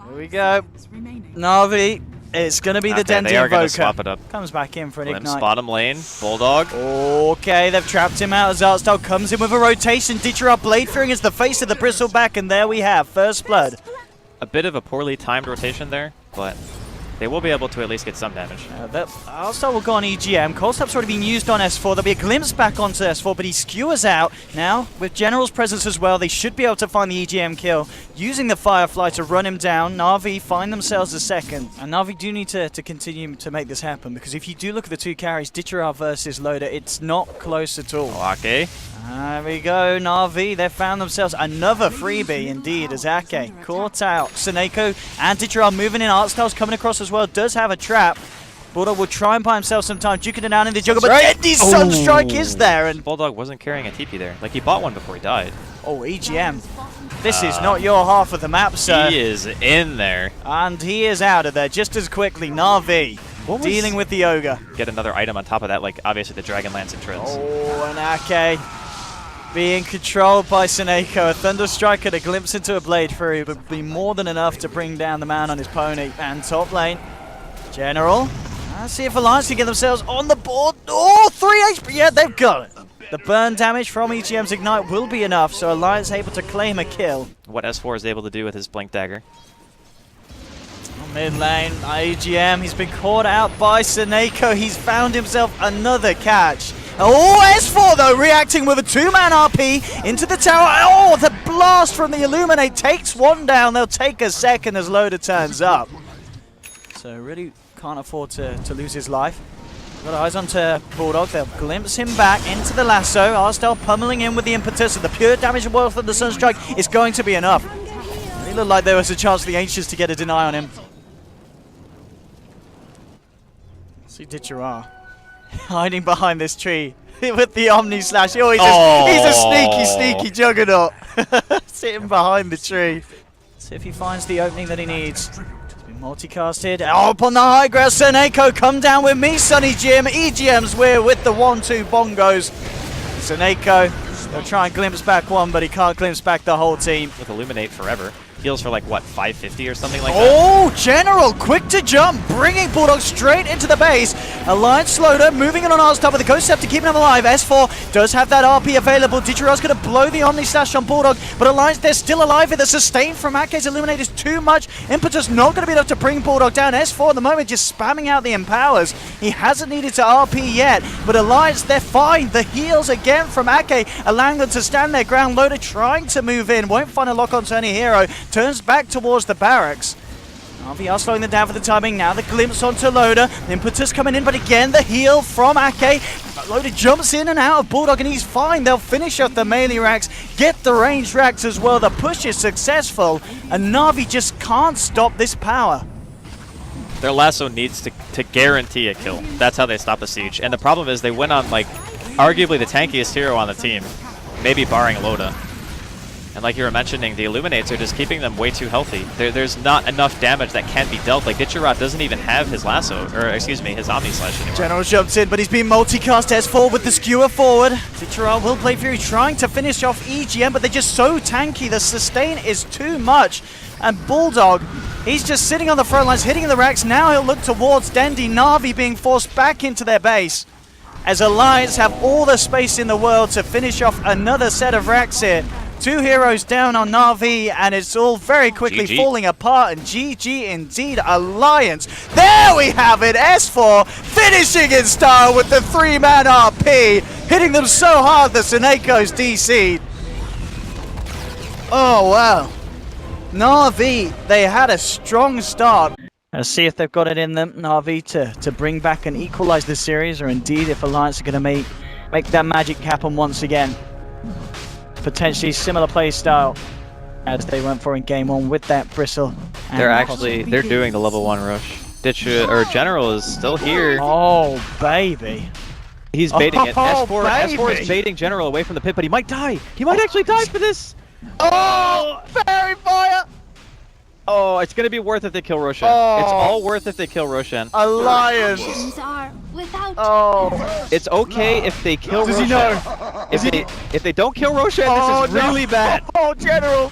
Here we go. Na'Vi. It's going to be the Dente they are going to Invoker. swap it up. Comes back in for an Ignite. Bottom lane, Bulldog. Okay, they've trapped him out as Artstyle comes in with a rotation. Ditcher Blade Fearing is the face of the Bristleback, and there we have First Blood. A bit of a poorly timed rotation there, but they will be able to at least get some damage. Artstyle will go on EGM. Coldstop's already been used on S4. There'll be a glimpse back onto S4, but he skewers out. Now, with General's presence as well, they should be able to find the EGM kill, using the Firefly to run him down. Na'Vi find themselves a second. And Na'Vi do need to continue to make this happen, because if you do look at the two carries, Ditcher versus Loader, it's not close at all. Okay. There we go, Na'Vi. They've found themselves another freebie, indeed, as Ake caught out. Seneko and Ditcher moving in. Artstyle's coming across as well. Does have a trap. Bulldog will try and buy himself some time, duking it down in the jungle, but Dendy's Sunstrike is there. And Bulldog wasn't carrying a TP there. Like, he bought one before he died. oh, EGM. This is not your half of the map, sir. He is in there. And he is out of there just as quickly. Na'Vi dealing with the Ogre. Get another item on top of that, like, obviously the Dragon Lance and Treads. Oh, and Ake being controlled by Seneko. A Thunderstrike and a glimpse into a Blade Fury would be more than enough to bring down the man on his pony. And top lane, General. Let's see if Alliance can get themselves on the board. Oh, 3 HP. Yeah, they've got it. The burn damage from EGM's Ignite will be enough, so Alliance able to claim a kill. What S4 is able to do with his Blink Dagger. Mid lane, EGM, he's been caught out by Seneko. He's found himself another catch. Oh, S4 though, reacting with a 2-man RP into the tower. Oh, the blast from the Illuminate takes one down. They'll take a second as Loader turns up. So really can't afford to lose his life. Got eyes onto Bulldog. They'll glimpse him back into the lasso. Artstyle pummeling in with the impetus, and the pure damage and wealth of the Sunstrike is going to be enough. It looked like there was a chance for the Ancients to get a deny on him. See Ditcher hiding behind this tree with the Omni Slash. Oh, he's a sneaky juggernaut. Sitting behind the tree. See if he finds the opening that he needs. He's been multicasted. Oh, up on the high ground, Seneko, come down with me, Sonny Jim. EGM's we're with the 1-2 bongos. Seneko, they'll try and glimpse back one, but he can't glimpse back the whole team. With Illuminate forever. Heals for like, what, 550 or something like that? Oh, General, quick to jump, bringing Bulldog straight into the base. Alliance Loader moving in on Artstyle with the Ghost Scepter keeping him alive. S4 does have that RP available. Ditcher's going to blow the Omni Slash on Bulldog, but Alliance, they're still alive. The sustain from Ake's Illuminate is too much. Impetus not going to be enough to bring Bulldog down. S4 at the moment just spamming out the Empowers. He hasn't needed to RP yet, but Alliance, they're fine. The heals again from Ake, allowing them to stand their ground. Loader trying to move in, won't find a lock onto any hero. Turns back towards the barracks. RV are slowing them down for the timing. Now the glimpse onto Loader. Impetus coming in, but again the heal from Ake. Loader jumps in and out of Bulldog, and he's fine. They'll finish off the melee racks, get the ranged racks as well. The push is successful, and Na'Vi just can't stop this power. Their lasso needs to guarantee a kill. That's how they stop the siege. And the problem is they went on, like, arguably the tankiest hero on the team, maybe barring Loda. And like you were mentioning, the Illuminates are just keeping them way too healthy. There's not enough damage that can be dealt. Like, Ditcherot doesn't even have his lasso, or excuse me, his Omni Slash anymore. General jumps in, but he's being multicast. S4 with the skewer forward. Ditcherot will play Fury, trying to finish off EGM, but they're just so tanky. The sustain is too much. And Bulldog, he's just sitting on the front lines, hitting the racks. Now he'll look towards Dendy. Na'Vi being forced back into their base, as Alliance have all the space in the world to finish off another set of racks here. 2 heroes down on Na'Vi, and it's all very quickly falling apart, and GG indeed, Alliance. There we have it, S4 finishing in style with the 3-man RP, hitting them so hard that Seneko's DC'd. Oh, wow. Na'Vi, they had a strong start. Let's see if they've got it in them, Na'Vi, to bring back and equalize this series, or indeed if Alliance are going to make that magic happen once again. Potentially similar play style as they went for in game 1 with that Bristle. They're doing the level 1 rush. General is still here. Oh, baby. He's baiting it. S4 is baiting General away from the pit, but he might die. He might actually die for this. Oh, fairy fire. Oh, it's going to be worth if they kill Roshan. Oh. It's all worth if they kill Roshan. Alliance. Oh. It's okay if they kill Roshan. Does he know? If they don't kill Roshan, this is really bad. Oh, General.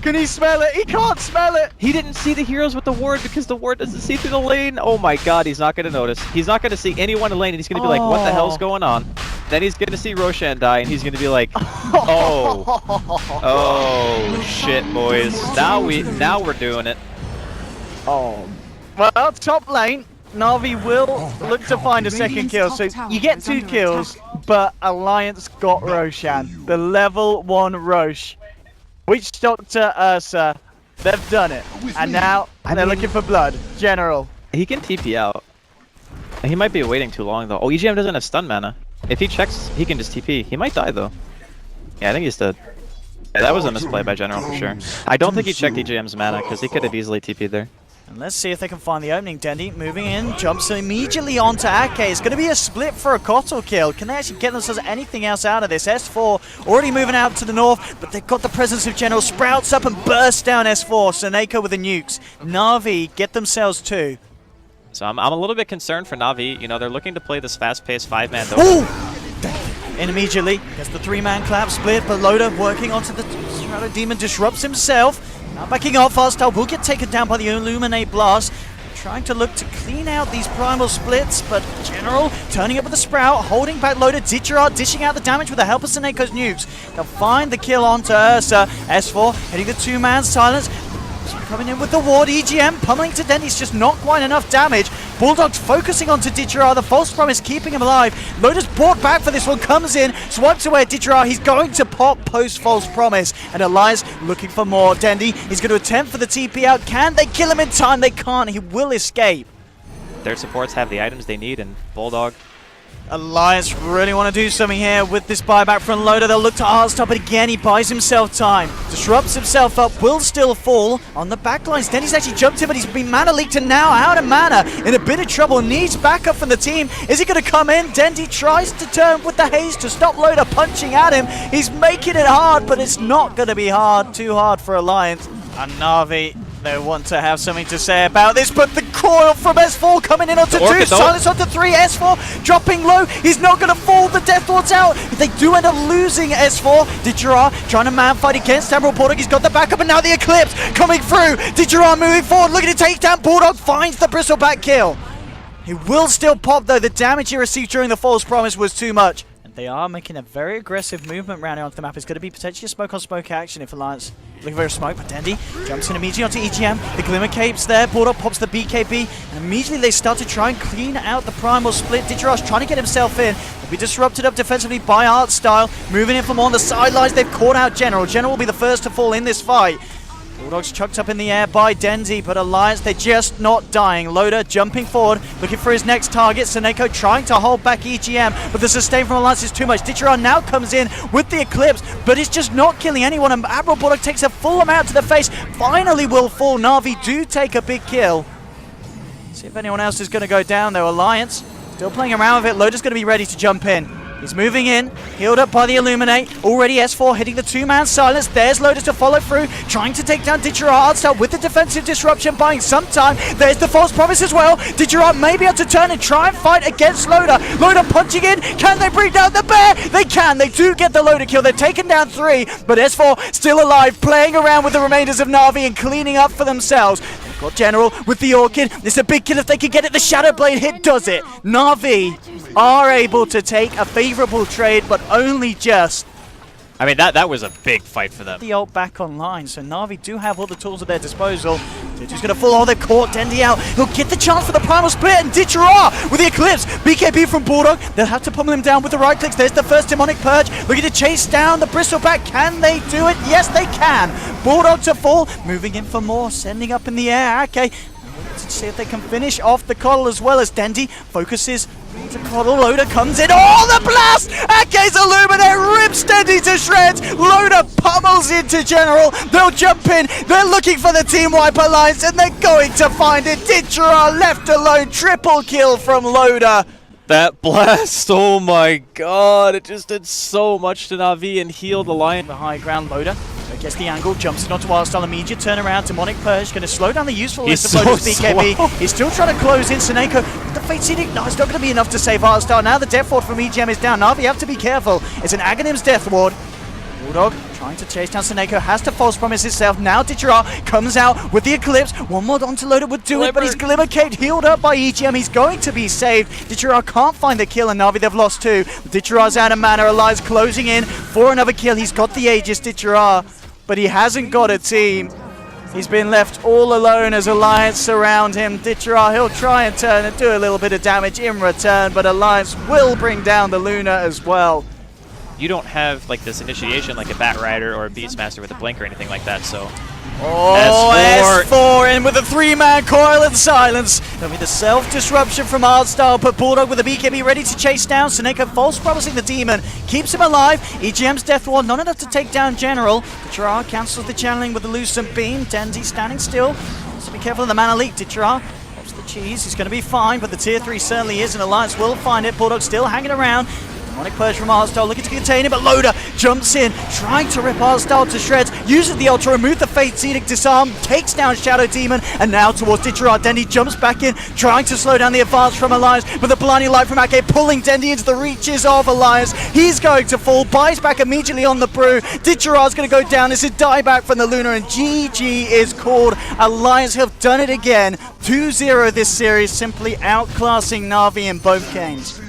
Can he smell it? He can't smell it! He didn't see the heroes with the ward because the ward doesn't see through the lane. Oh my god, he's not going to notice. He's not going to see anyone in the lane and he's going to be like, what the hell's going on? Then he's going to see Roshan die and he's going to be like, oh. Oh, shit, boys. Now we're doing it. Oh. Well, top lane, Navi will look to find a second kill. So you get 2 kills, but Alliance got Roshan. The level 1 Rosh. Witch Doctor Ursa. They've done it. And now they're looking for blood. General. He can TP out. He might be waiting too long though. Oh, EGM doesn't have stun mana. If he checks, he can just TP. He might die though. Yeah, I think he's dead. Yeah, that was a misplay by General for sure. I don't think he checked EGM's mana because he could have easily TP'd there. And let's see if they can find the opening. Dendi moving in, jumps immediately onto Ake. It's going to be a split for a Kotal kill. Can they actually get themselves anything else out of this? S4 already moving out to the north, but they've got the presence of General. Sprouts up and bursts down S4. Seneko with the nukes. Na'Vi get themselves 2. So I'm a little bit concerned for Na'Vi. You know, they're looking to play this fast-paced 5-man Dota. Oh! In immediately, gets the 3-man clap split, but Loda working onto the Shadow Demon, disrupts himself. Now backing off, Farstar will get taken down by the Illuminate Blast. Trying to look to clean out these primal splits, but General turning up with the Sprout, holding back Loda. Ditcherard dishing out the damage with the help of Seneco's nukes. They'll find the kill onto Ursa. S4 hitting the 2-man silence. Coming in with the ward, EGM pummeling to Denny's, just not quite enough damage. Bulldog's focusing onto Ditcherard, the false promise keeping him alive. Loda's brought back for this one, comes in, swipes away at Ditcherard. He's going to pop post false promise, and Elias looking for more. Dendi, he's going to attempt for the TP out. Can they kill him in time? They can't. He will escape. Their supports have the items they need, and Bulldog. Alliance really want to do something here with this buyback from Loda. They'll look to hardstop it again. He buys himself time. Disrupts himself up. Will still fall on the backlines. Denny's actually jumped in, but he's been mana leaked and now out of mana. In a bit of trouble. Needs backup from the team. Is he going to come in? Dendi tries to turn with the haze to stop Loda punching at him. He's making it hard, but it's not going to be hard. Too hard for Alliance. And Navi, they want to have something to say about this, but the coil from S4 coming in onto 2, silence onto 3, S4 dropping low, he's not going to fall, the Death Lord's out, they do end up losing S4, Ditcherard trying to man fight against Emerald Bulldog, he's got the backup, and now the Eclipse coming through, Ditcherard moving forward, looking to take down Bulldog, finds the Bristleback kill. He will still pop though, the damage he received during the false promise was too much. They are making a very aggressive movement round here onto the map. It's going to be potentially a smoke-on-smoke action if Alliance looking for a smoke. But Dendi jumps in immediately onto EGM. The Glimmer Cape's there. Bulldog pops the BKB. And immediately they start to try and clean out the primal split. Ditcherard trying to get himself in. Will be disrupted up defensively by Artstyle. Moving in from on the sidelines. They've caught out General. General will be the first to fall in this fight. Bulldog's chucked up in the air by Dendi, but Alliance, they're just not dying. Loda jumping forward, looking for his next target. Seneko trying to hold back EGM, but the sustain from Alliance is too much. Ditcherard now comes in with the Eclipse, but it's just not killing anyone, and Admiral Bulldog takes a full amount to the face. Finally will fall. Na'Vi do take a big kill. See if anyone else is going to go down, though. Alliance still playing around with it. Loda's going to be ready to jump in. He's moving in, healed up by the Illuminate. Already S4 hitting the 2-man silence. There's Loda to follow through, trying to take down Ditcherard. Artstyle with the defensive disruption, buying some time. There's the false promise as well. Ditcherard may be able to turn and try and fight against Loda. Loda punching in. Can they bring down the bear? They can. They do get the Loda kill. They're taking down 3, but S4 still alive, playing around with the remainders of Na'Vi and cleaning up for themselves. They've got General with the Orchid. It's a big kill if they can get it. The Shadow Blade hit does it. Na'Vi are able to take a favorable trade, but only just. I mean, that was a big fight for them. The ult back online, so Na'Vi do have all the tools at their disposal. They're just going to full all their caught Dendi out. He'll get the chance for the primal split, and Ditcherard with the Eclipse. BKB from Bulldog. They'll have to pummel him down with the right clicks. There's the first demonic purge. Looking to chase down the Bristleback. Can they do it? Yes, they can. Bulldog to fall. Moving in for more. Sending up in the air. Okay. Let's see if they can finish off the Coddle as well as Dendi focuses to Coddle. Loda comes in. Oh, the blast! Ake's Illuminate rips Dendi to shreds. Loda pummels into General. They'll jump in. They're looking for the Team Wipe Alliance, and they're going to find it. Ditcherard left alone. Triple kill from Loda. That blast, oh my god, it just did so much to Na'Vi and healed the Lion. The high ground, Loda gets the angle, jumps in onto Wildstyle, immediate turnaround, Demonic Purge, going to slow down the usefulness of Loda's BKB. Slow. He's still trying to close in. Seneko, the Fate Seeding, no, it's not going to be enough to save Wildstyle. Now the Death Ward from EGM is down. Na'Vi have to be careful. It's an Aghanim's Death Ward. Bulldog trying to chase down Seneko, has to false promise himself. Now Ditchera comes out with the Eclipse. One more onto Loader would do it, but he's Glimmer Caped, healed up by EGM. He's going to be saved. Ditchera can't find the kill, and Navi, they've lost 2. Ditchera's out of mana. Elias closing in for another kill. He's got the Aegis, Ditchera, but he hasn't got a team. He's been left all alone as Alliance surround him. Ditchera, he'll try and turn and do a little bit of damage in return, but Alliance will bring down the Luna as well. You don't have like this initiation like a Batrider or a Beastmaster with a blink or anything like that, so... Oh, S4 in with a 3-man coil and silence. There'll be the self-disruption from Hardstyle, but Bulldog with a BKB ready to chase down. Seneko false promising the demon, keeps him alive. EGM's Death Ward not enough to take down General. Ditchera cancels the channeling with the Lucent Beam. Dendy standing still. So be careful of the mana leak. Ditchera pops the cheese. He's going to be fine, but the tier 3 certainly is, and Alliance will find it. Bulldog still hanging around. Demonic Purge from Hardstyle, looking to contain it, but Loader jumps in, trying to rip Hardstyle to shreds, uses the Ultra, remove the Fate's Edict, disarm, takes down Shadow Demon, and now towards Ditchera. Dendy jumps back in, trying to slow down the advance from Alliance, but the Blinding Light from Ake pulling Dendy into the reaches of Alliance. He's going to fall, buys back immediately on the brew. Ditchera's going to go down. This is dieback from the Luna, and GG is called. Alliance have done it again. 2-0 this series, simply outclassing Navi in both games.